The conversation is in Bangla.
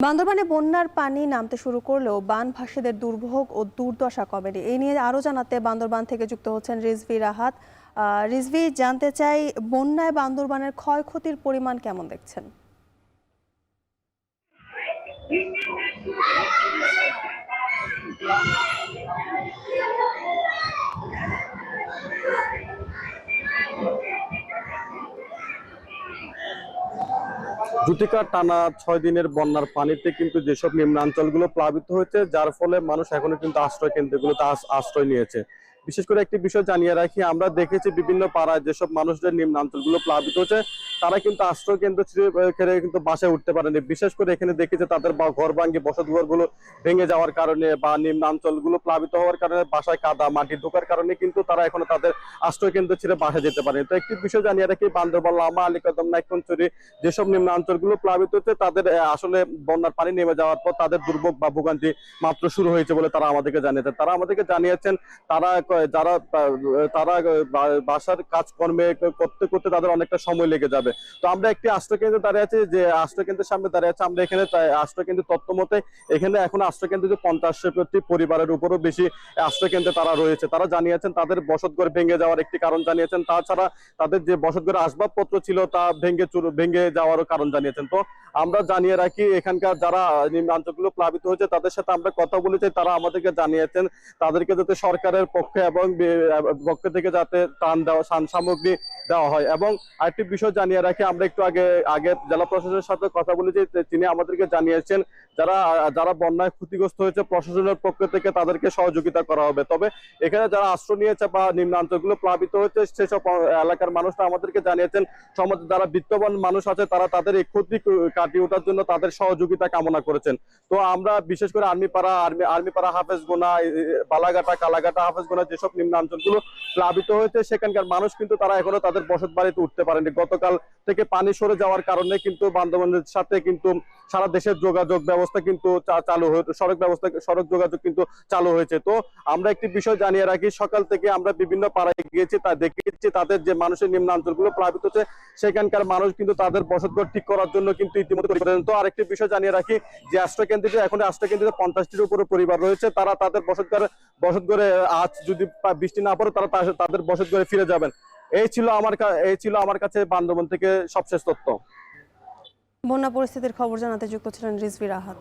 বান্দরবানে বন্যার পানি নামতে শুরু করলেও বানভাসীদের দুর্ভোগ ও দুর্দশা কমেনি। এই নিয়ে আরো জানাতে বান্দরবান থেকে যুক্ত হচ্ছেন রিজভী রাহাত। রিজভী, জানতে চাই বন্যায় বান্দরবানের ক্ষয়ক্ষতির পরিমাণ কেমন দেখছেন? জুতিকা টানা ৬ দিনের বন্যার পানিতে কিন্তু যেসব নিম্নাঞ্চলগুলো প্লাবিত হয়েছে, যার ফলে মানুষ এখনো কিন্তু আশ্রয় কেন্দ্রগুলোতে আশ্রয় নিয়েছে। বিশেষ করে একটি বিষয় জানিয়ে রাখি, আমরা দেখেছি বিভিন্ন পাড়ায় যেসব মানুষদের নিম্নাঞ্চলগুলো প্লাবিত হচ্ছে, তারা কিন্তু আশ্রয় কেন্দ্র ছেড়ে কিন্তু বাসায় উঠতে পারেনি। বিশেষ করে এখানে দেখেছি তাদের ঘর ভাঙে, বসতঘরগুলো ভেঙে যাওয়ার কারণে বা নিম্নাঞ্চলগুলো প্লাবিত হওয়ার কারণে বাসায় কাদা মাটি ঢোকার কারণে কিন্তু তারা এখনো তাদের আশ্রয় কেন্দ্র ছেড়ে বাসায় যেতে পারেনি। তো একটি বিষয় জানিয়ে রাখি, বান্দরবান, লামা, আলীকদম, নাইক্ষ্যংছড়ি যেসব নিম্নাঞ্চলগুলো প্লাবিত হচ্ছে, তাদের আসলে বন্যার পানি নেমে যাওয়ার পর তাদের দুর্ভোগ বা ভোগান্তি মাত্র শুরু হয়েছে বলে তারা আমাদেরকে জানিয়েছেন। তারা আমাদেরকে জানিয়েছেন যারা বাসার কাজকর্মে করতে করতে তাদের অনেকটা সময় লেগে যাবে। তো আমরা একটি আশ্রয় কেন্দ্রে দাঁড়িয়ে আছি, যে আশ্রয় কেন্দ্রের সামনে দাঁড়িয়ে আছে। আমরা এখানে আশ্রয় কেন্দ্রের তথ্য মতে এখানে এখন আশ্রয় কেন্দ্রে 50টি পরিবারের উপরও বেশি আশ্রয় কেন্দ্রে তারা রয়েছে। তারা জানিয়েছেন তাদের বসতঘর ভেঙে যাওয়ার একটি কারণ জানিয়েছেন। তাছাড়া তাদের যে বসতঘরের আসবাবপত্র ছিল তা ভেঙে যাওয়ারও কারণ জানিয়েছেন। তো আমরা জানিয়ে রাখি, এখানকার যারা নিম্নাঞ্চলগুলো প্লাবিত হয়েছে তাদের সাথে আমরা কথা বলেছি। তারা আমাদেরকে জানিয়েছেন তাদেরকে যাতে সরকারের পক্ষে এবং পক্ষ থেকে যাতে ত্রাণ সামগ্রী দেওয়া হয়। এবং আরেকটি বিষয় জানিয়ে রাখি, আমরা একটু আগে জেলা প্রশাসনের সাথে কথা বলেছি। তিনি আমাদেরকে জানিয়েছেন যারা বন্যায় ক্ষতিগ্রস্ত হয়েছে, প্রশাসনের পক্ষ থেকে তাদেরকে সহযোগিতা করা হবে। তবে এখানে যারা আশ্রয় নিয়েছে বা নিম্নাঞ্চলগুলো প্লাবিত হয়েছে, সেসব এলাকার মানুষরা আমাদেরকে জানিয়েছেন সমাজে যারা বিত্তবান মানুষ আছে তারা তাদের এই ক্ষতি কাটিয়ে ওঠার জন্য তাদের সহযোগিতা কামনা করেছেন। তো আমরা বিশেষ করে আর্মিপাড়া, হাফেজগোনা, বালাঘাটা, কালাঘাটা, হাফেজগোনা যেসব নিম্নাঞ্চলগুলো প্লাবিত হয়েছে, সেখানকার মানুষ কিন্তু তারা এখনো তাদের বসত বাড়িতে উঠতে পারেনি। গতকাল থেকে পানি সরে যাওয়ার কারণে কিন্তু বান্দরবানের সাথে কিন্তু সারা দেশের যোগাযোগ ব্যবস্থা কিন্তু চালু হয়েছে, সড়ক যোগাযোগ কিন্তু চালু হয়েছে। তো আমরা একটি বিষয় জানিয়ে রাখি, সকাল থেকে আমরা বিভিন্ন পাড়ায় গিয়েছি, তা দেখেছি তাদের যে মানুষের নিম্নাঞ্চলগুলো প্লাবিত হচ্ছে সেখানকার মানুষ কিন্তু তাদের বসতঘর ঠিক করার জন্য কিন্তু ইতিমধ্যে পরিবর্তন। তো আরেকটি বিষয় জানিয়ে রাখি, যে আশ্রয় কেন্দ্রে এখন আশ্রয় কেন্দ্রে 50টির উপরে পরিবার রয়েছে। তারা তাদের বসতঘরে আজ যদি বৃষ্টি না পড়ে তারা তাদের বসতঘরে ফিরে যাবেন। এই ছিল আমার কাছে বান্দরবান থেকে সবশেষ তথ্য। বন্যা পরিস্থিতির খবর জানাতে যুক্ত ছিলেন রিজভী রাহাত।